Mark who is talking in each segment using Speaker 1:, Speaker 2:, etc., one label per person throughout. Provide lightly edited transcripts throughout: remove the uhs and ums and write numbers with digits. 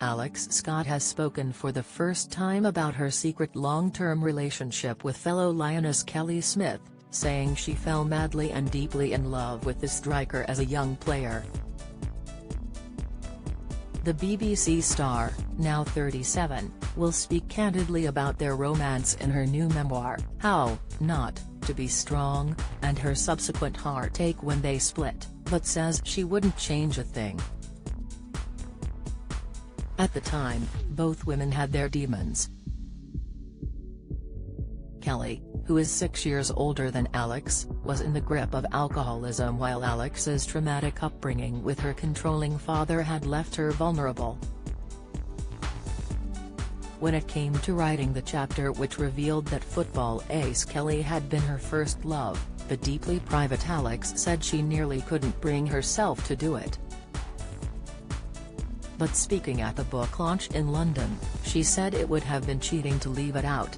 Speaker 1: Alex Scott has spoken for the first time about her secret long-term relationship with fellow Lioness Kelly Smith, saying she fell madly and deeply in love with the striker as a young player. The BBC star, now 37, will speak candidly about their romance in her new memoir, How Not to Be Strong, and her subsequent heartache when they split, but says she wouldn't change a thing. At the time, both women had their demons. Kelly, who is 6 years older than Alex, was in the grip of alcoholism, while Alex's traumatic upbringing with her controlling father had left her vulnerable. When it came to writing the chapter which revealed that football ace Kelly had been her first love, the deeply private Alex said she nearly couldn't bring herself to do it. But speaking at the book launch in London, she said it would have been cheating to leave it out.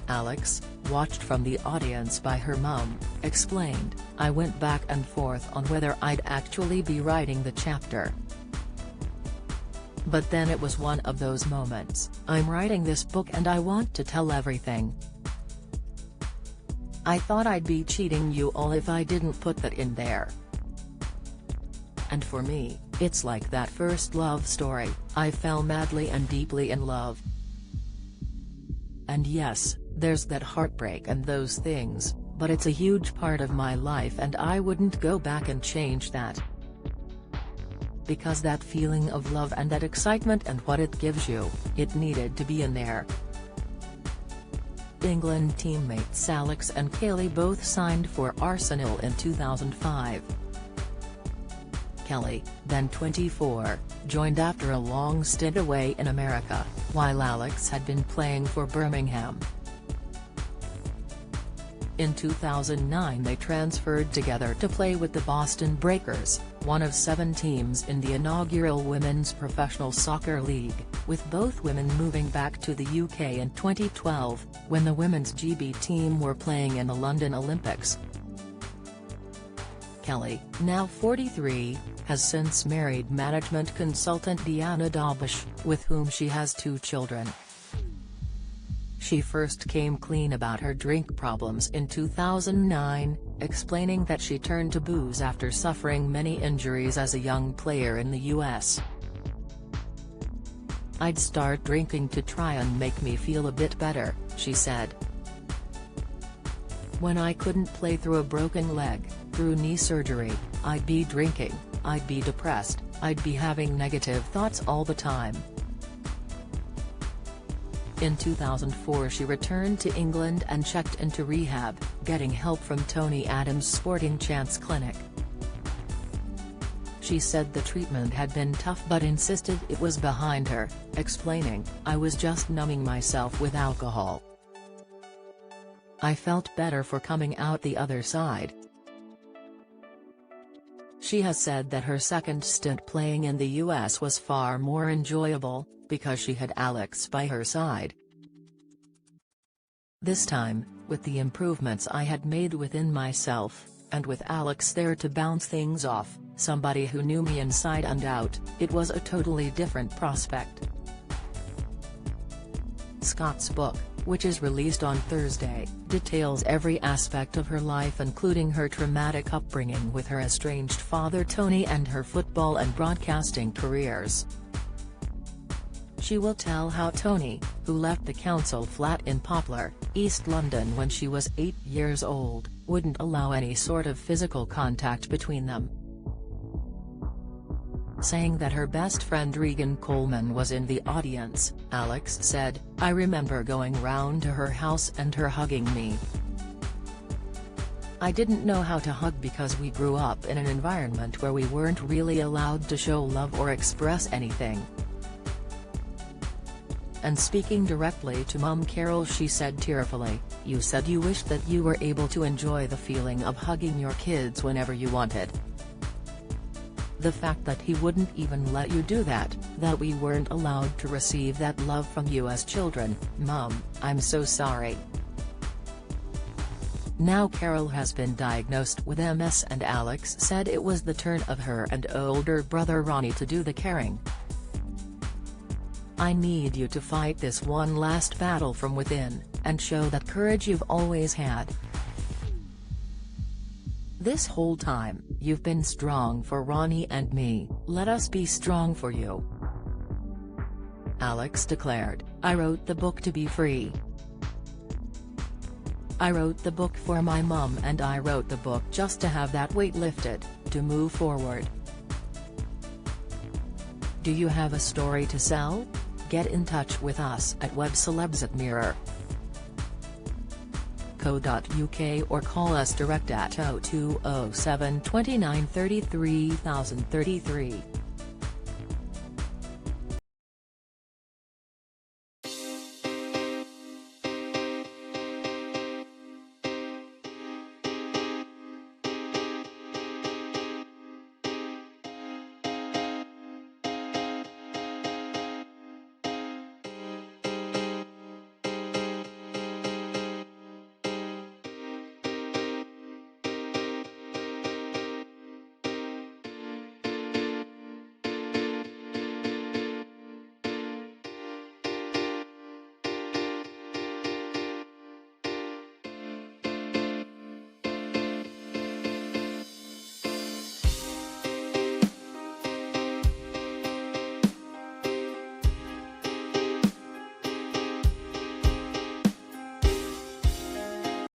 Speaker 1: Alex, watched from the audience by her mum, explained, "I went back and forth on whether I'd actually be writing the chapter. But then it was one of those moments, I'm writing this book and I want to tell everything. I thought I'd be cheating you all if I didn't put that in there. And for me, it's like that first love story, I fell madly and deeply in love. And yes, there's that heartbreak and those things, but it's a huge part of my life and I wouldn't go back and change that. Because that feeling of love and that excitement and what it gives you, it needed to be in there." England teammates Alex and Kelly both signed for Arsenal in 2005. Kelly, then 24, joined after a long stint away in America, while Alex had been playing for Birmingham. In 2009 they transferred together to play with the Boston Breakers, one of 7 teams in the inaugural Women's Professional Soccer League, with both women moving back to the UK in 2012, when the women's GB team were playing in the London Olympics. Kelly, now 43, has since married management consultant Deanna Dobish, with whom she has 2 children. She first came clean about her drink problems in 2009, explaining that she turned to booze after suffering many injuries as a young player in the US. "I'd start drinking to try and make me feel a bit better," she said. "When I couldn't play through a broken leg, through knee surgery, I'd be drinking, I'd be depressed, I'd be having negative thoughts all the time." In 2004 she returned to England and checked into rehab, getting help from Tony Adams' Sporting Chance Clinic. She said the treatment had been tough but insisted it was behind her, explaining, "I was just numbing myself with alcohol. I felt better for coming out the other side." She has said that her second stint playing in the US was far more enjoyable, because she had Alex by her side. "This time, with the improvements I had made within myself, and with Alex there to bounce things off, somebody who knew me inside and out, it was a totally different prospect." Scott's book, which is released on Thursday, details every aspect of her life including her traumatic upbringing with her estranged father Tony and her football and broadcasting careers. She will tell how Tony, who left the council flat in Poplar, East London when she was 8 years old, wouldn't allow any sort of physical contact between them. Saying that her best friend Regan Coleman was in the audience, Alex said, "I remember going round to her house and her hugging me. I didn't know how to hug because we grew up in an environment where we weren't really allowed to show love or express anything." And speaking directly to mum Carol she said tearfully, "You said you wished that you were able to enjoy the feeling of hugging your kids whenever you wanted. The fact that he wouldn't even let you do that we weren't allowed to receive that love from you as children, Mum, I'm so sorry." Now Carol has been diagnosed with MS and Alex said it was the turn of her and older brother Ronnie to do the caring. I need you to fight this one last battle from within, and show that courage you've always had. This whole time, you've been strong for Ronnie and me, let us be strong for you." Alex declared, "I wrote the book to be free. I wrote the book for my mum, and I wrote the book just to have that weight lifted, to move forward. Do you have a story to sell? Get in touch with us at webcelebs@mirror.co.uk or call us direct at 0207 29 33 033.